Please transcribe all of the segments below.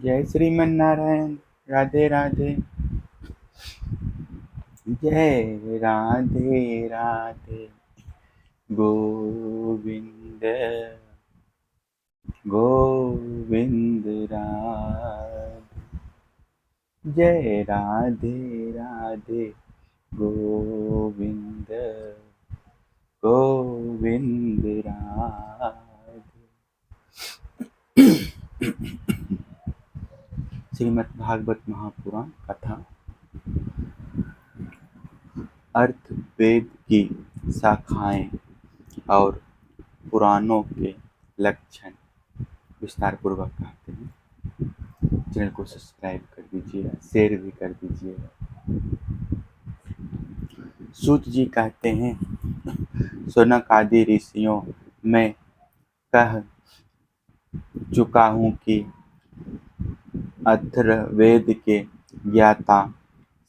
जय श्रीमन नारायण। राधे राधे। जय राधे राधे। गोविंद गोविंद राधे। जय राधे राधे। गोविंद गोविंद राधे। श्रीमद् भागवत महापुराण कथा। अर्थ वेद की शाखाएं और पुराणों के लक्षण विस्तार पूर्वक कहते हैं। चैनल को सब्सक्राइब कर दीजिएगा, शेयर भी कर दीजिएगा। सूत जी कहते हैं, शौनक आदि ऋषियों में कह चुका हूँ कि अथर्ववेद के ज्ञाता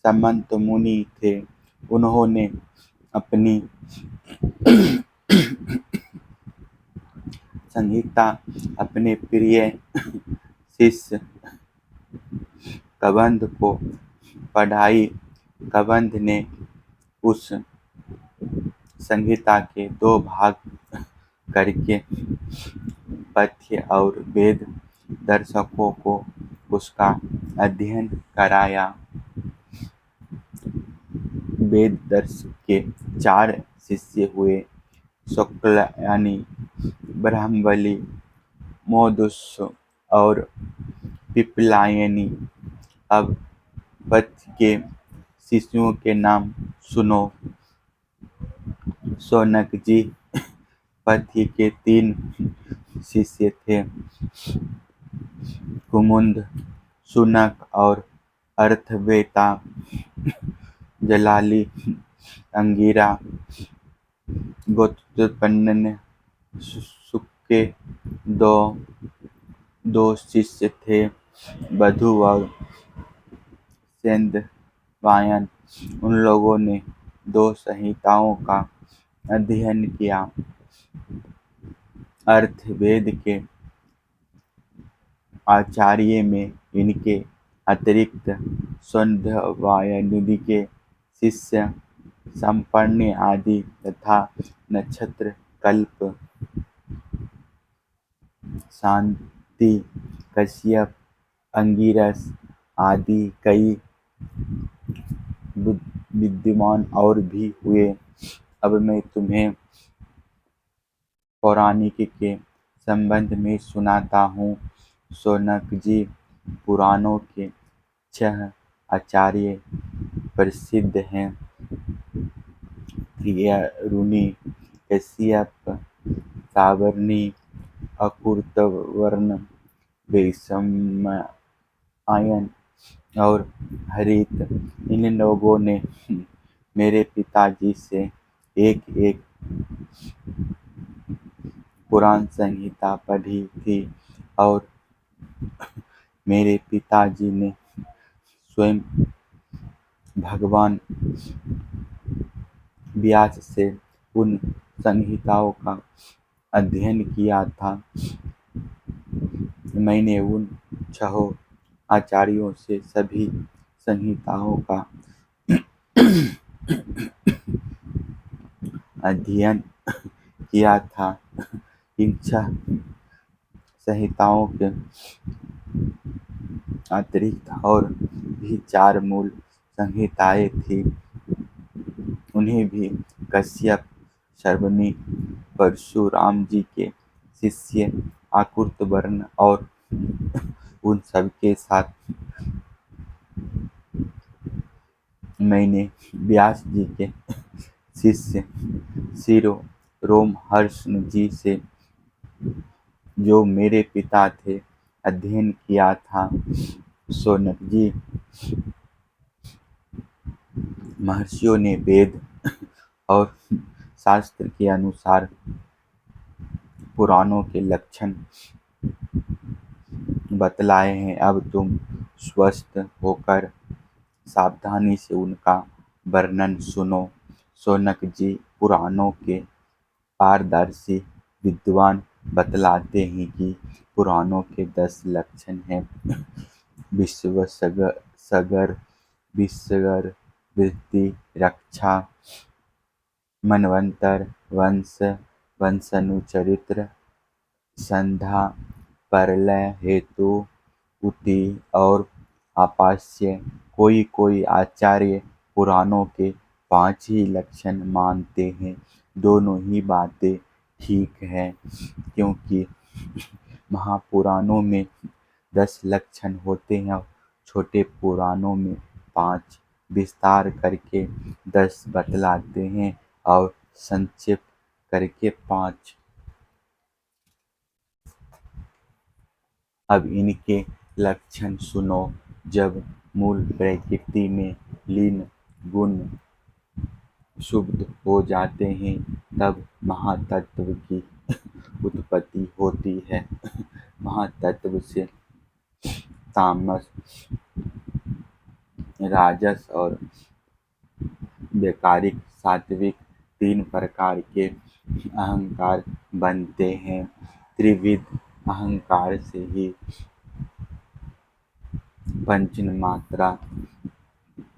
समंत मुनि थे। उन्होंने अपनी संहिता अपने प्रिय शिष्य कबंध को पढ़ाई। कबंध ने उस संहिता के 2 भाग करके पथ्य और वेद दर्शकों को उसका अध्ययन कराया। वेद दर्शक के 4 शिष्य हुए, शुक्लायनी, ब्रह्मबली, मोदुस और पिपलायनी। अब पथ्य के शिष्यों के नाम सुनो। शौनक जी। पथ्य के 3 शिष्य थे, कुमुद, शुनक और अर्थवेता। जलाली, अंगिरा, गोत्रोत्पन्न। शुक के 2 शिष्य थे, बधु और सेंधवायन। उन लोगों ने 2 संहिताओं का अध्ययन किया। अर्थवेद के आचार्य में इनके अतिरिक्त सेंधवायनादि के शिष्य संपर्णी आदि तथा नक्षत्र, कल्प, शांति, कश्यप, अंगिरस आदि कई विद्वान और भी हुए। अब मैं तुम्हें पौराणिक के संबंध में सुनाता हूँ। शौनक जी। पुराणों के 6 आचार्य प्रसिद्ध हैं, प्रियरुनि, कश्यप, सावर्णी, अकुर्तवर्ण, वैशम्पायन और हरित। इन लोगों ने मेरे पिताजी से एक पुराण संहिता पढ़ी थी और मेरे पिताजी ने स्वयं भगवान व्यास से उन संहिताओं का अध्ययन किया था। मैंने उन 6 आचार्यों से सभी संहिताओं का अध्ययन किया था। इन 6 संहिताओं के अतिरिक्त और भी 4 मूल संहिताएं थीं। उन्हें भी कश्यप, सावर्णी, परशुराम जी के शिष्य अकुर्तवर्ण और उन सबके साथ मैंने व्यास जी के शिष्य रोमहर्षण जी से, जो मेरे पिता थे, अध्ययन किया था। शौनक जी। महर्षियों ने वेद और शास्त्र के अनुसार पुराणों के लक्षण बतलाए हैं। अब तुम स्वस्थ होकर सावधानी से उनका वर्णन सुनो। शौनक जी पुराणों के पारदर्शी विद्वान बतलाते हैं कि पुराणों के 10 लक्षण हैं। विश्व सगर विसर्ग वृद्धि रक्षा मनवंतर वंश वंशानुचरित्र संध्या प्रलय हेतु उति और आपास्य। कोई कोई आचार्य पुराणों के 5 ही लक्षण मानते हैं। दोनों ही बातें ठीक है, क्योंकि महापुराणों में 10 लक्षण होते हैं और छोटे पुराणों में 5 विस्तार करके 10 बतलाते हैं और संक्षेप करके 5। अब इनके लक्षण सुनो। जब मूल प्रकृति में लीन गुण शुद्ध हो जाते हैं तब महातत्व की उत्पत्ति होती है। महातत्व से तामस राजस और वैकारिक सात्विक 3 प्रकार के अहंकार बनते हैं। त्रिविध अहंकार से ही पंचमात्रा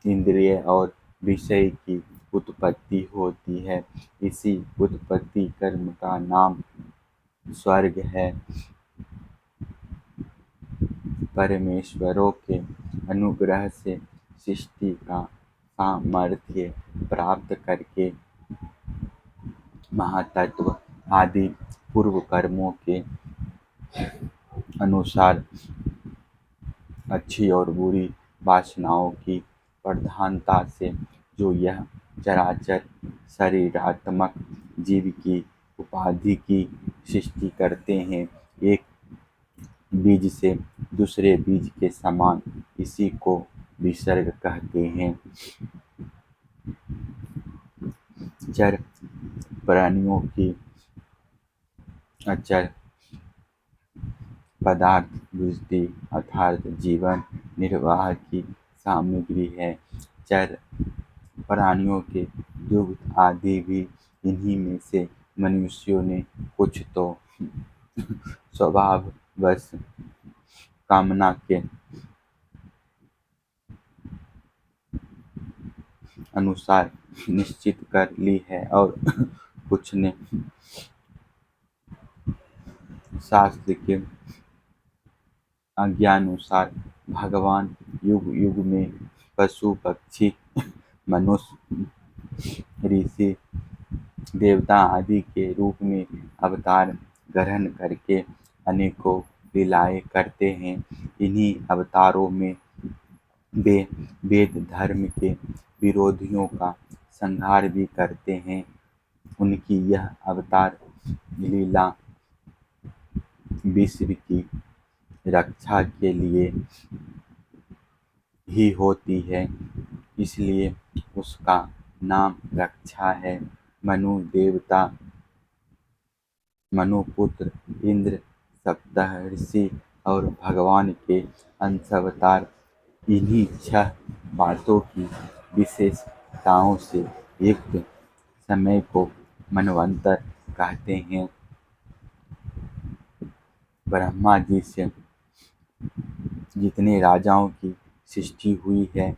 इंद्रिय और विषय की उत्पत्ति होती है। इसी उत्पत्ति कर्म का नाम स्वर्ग है। परमेश्वरों के अनुग्रह से सृष्टि का सामर्थ्य प्राप्त करके महातत्व आदि पूर्व कर्मों के अनुसार अच्छी और बुरी वासनाओं की प्रधानता से जो यह चराचर शरीरात्मक जीव की उपाधि की सृष्टि करते हैं, एक बीज से दूसरे बीज के समान, इसी को विसर्ग कहते हैं। जड़ प्राणियों की अचर पदार्थ बुद्धि अर्थात जीवन निर्वाह की सामग्री है। चर प्राणियों के दुग्ध आदि भी इन्हीं में से मनुष्यों ने कुछ तो स्वभाववश कामना के अनुसार निश्चित कर ली है और कुछ ने शास्त्र के आज्ञानुसार। भगवान युग युग में पशु पक्षी मनुष्य ऋषि देवता आदि के रूप में अवतार ग्रहण करके अनेकों लीलाएं करते हैं। इन्हीं अवतारों में वे वेद धर्म के विरोधियों का संहार भी करते हैं। उनकी यह अवतार लीला विश्व की रक्षा के लिए ही होती है, इसलिए उसका नाम रक्षा है। मनु देवता मनुपुत्र इंद्र सप्तर्षि और भगवान के अंशावतार इन्हीं 6 बातों की विशेषताओं से युक्त समय को मनवंतर कहते हैं। ब्रह्मा जी से जितने राजाओं की सृष्टि हुई है,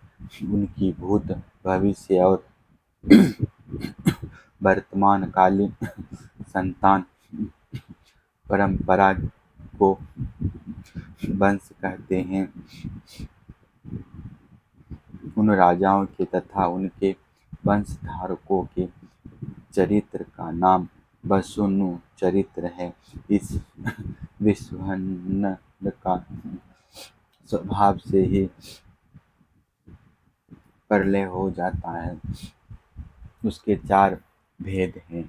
उनकी भूत भविष्य और वर्तमानकालीन संतान परंपरा को वंश कहते हैं। उन राजाओं के तथा उनके वंशधारकों के चरित्र का नाम वसुनु चरित्र है। इस विश्वभर का स्वभाव से ही प्रलय हो जाता है। उसके 4 भेद हैं,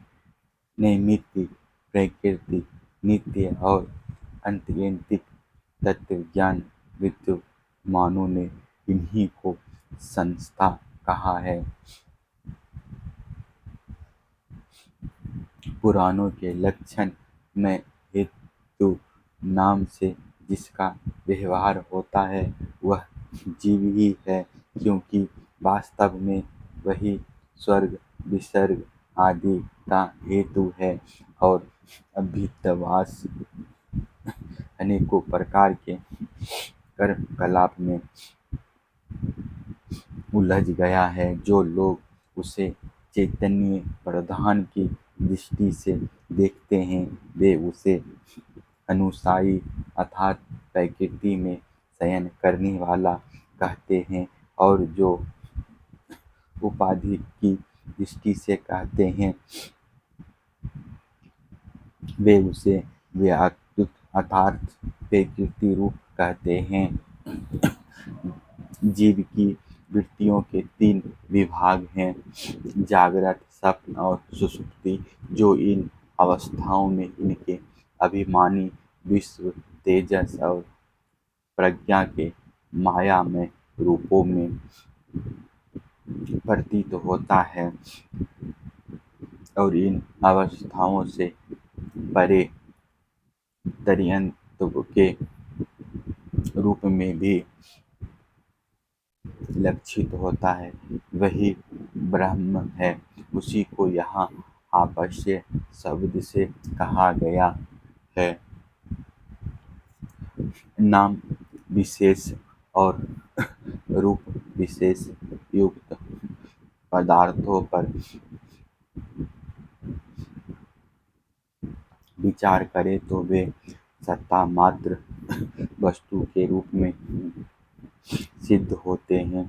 नैमित्तिक, प्राकृतिक, नित्य और आत्यंतिक। तत्वज्ञान विद्वानों ने इन्हीं को संस्था कहा है। पुराणों के लक्षण में हेतु नाम से जिसका व्यवहार होता है वह जीव ही है, क्योंकि वास्तव में वही स्वर्ग विसर्ग आदि का हेतु है और अभितवास अनेकों प्रकार के कर्मकलाप में उलझ गया है। जो लोग उसे चैतन्य प्रधान की दृष्टि से देखते हैं, वे उसे अनुसायी अर्थात प्रकृति में शयन करने वाला कहते हैं, और जो उपाधि की दृष्टि से कहते हैं, वे उसे व्याकृत अर्थात प्रकृति रूप कहते हैं। जीव की वृत्तियों के 3 विभाग हैं, जागृत, स्वप्न और सुषुप्ति। जो इन अवस्थाओं में इनके अभिमानी विश्व, तेजस और प्रज्ञा के मायामय रूपों में प्रतीत होता है, और इन अवस्थाओं से परे त्रियंत्व के रूप में भी लक्षित होता है, वही ब्रह्म है। उसी को यहाँ आपास्य शब्द से कहा गया है। नाम विशेष और रूप विशेष युक्त पदार्थों पर विचार करें तो वे सत्ता मात्र वस्तु के रूप में सिद्ध होते हैं।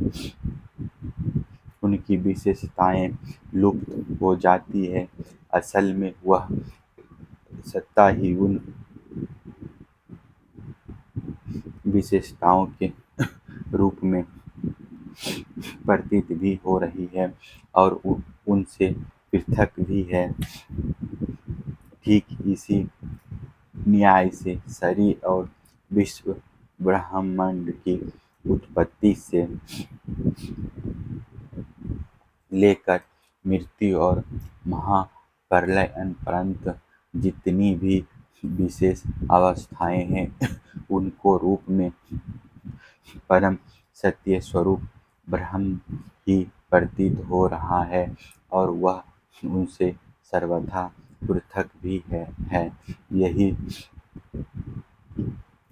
उनकी विशेषताएं लुप्त हो जाती है। असल में वह सत्ता ही उन विशेषताओं के रूप में प्रतीत भी हो रही है और उनसे पृथक भी है। ठीक इसी न्याय से शरीर और विश्व ब्रह्मांड की उत्पत्ति से लेकर मृत्यु और महाप्रलय पर्यंत जितनी भी विशेष अवस्थाएं हैं, उनको रूप में परम सत्य स्वरूप ब्रह्म ही प्रतीत हो रहा है, और वह उनसे सर्वथा पृथक भी है। यही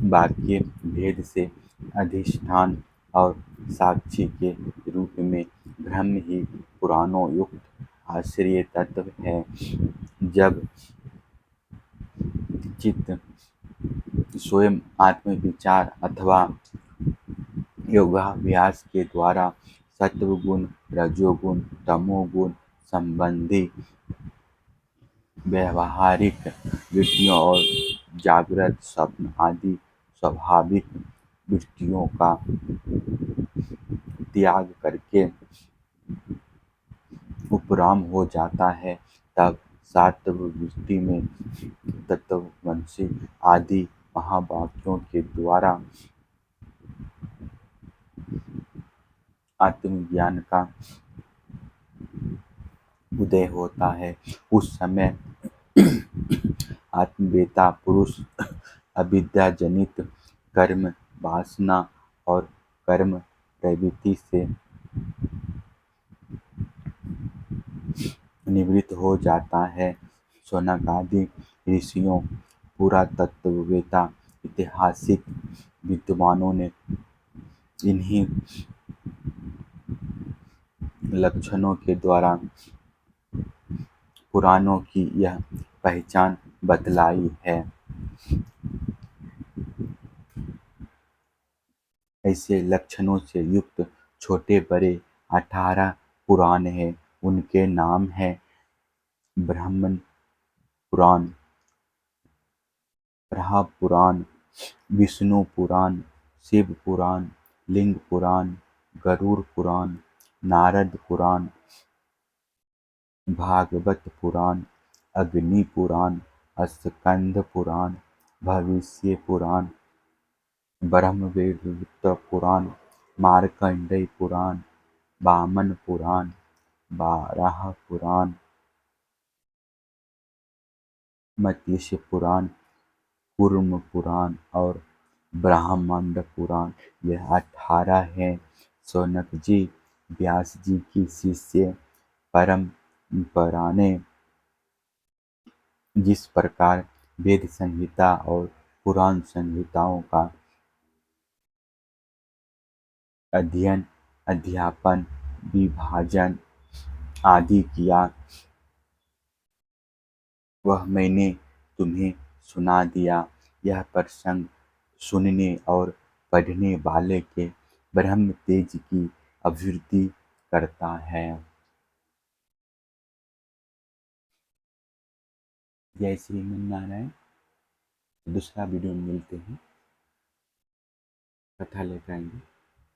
वाक्य भेद से अधिष्ठान और साक्षी के रूप में ब्रह्म ही पुराणों युक्त आश्रय तत्व है। जब चित्त स्वयं आत्मविचार अथवा योगाभ्यास के द्वारा सत्वगुण, रजोगुण, तमोगुण संबंधी व्यावहारिक वृत्तियों और जागृत, स्वप्न आदि स्वाभाविक वृत्तियों का त्याग करके उपराम हो जाता है, तब सात्व वृत्ति में तत्त्वमसि आदि महावाक्यों के द्वारा आत्मज्ञान का उदय होता है। उस समय आत्मवेता पुरुष अविद्याजनित कर्म वासना और कर्म प्रवृत्ति से निवृत्त हो जाता है। शौनक आदि ऋषियों, पुरातत्ववेता, ऐतिहासिक विद्वानों ने इन्हीं लक्षणों के द्वारा पुराणों की यह पहचान बतलाई है। ऐसे लक्षणों से युक्त छोटे बड़े 18 पुराण हैं। उनके नाम हैं ब्रह्म पुराण, ब्रह्म पुराण, विष्णु पुराण, शिव पुराण, लिंग पुराण, गरुड़ पुराण, नारद पुराण, भागवत पुराण, अग्नि पुराण, स्कंद पुराण, भविष्य पुराण, ब्रह्मवैवर्त पुराण, मार्कंडेय पुराण, वामन पुराण, बाराह पुराण, मत्स्य पुराण, कूर्म पुराण और ब्रह्मांड पुराण, यह 18 हैं। शौनक जी व्यास जी की शिष्य परंपरा ने जिस प्रकार वेद संहिता और पुराण संहिताओं का अध्ययन, अध्यापन, विभाजन आदि किया, वह मैंने तुम्हें सुना दिया। यह प्रसंग सुनने और पढ़ने वाले के ब्रह्म तेज की अभिवृद्धि करता है। जय श्री नारायण। दूसरा वीडियो में मिलते हैं, कथा लेकर आएंगे।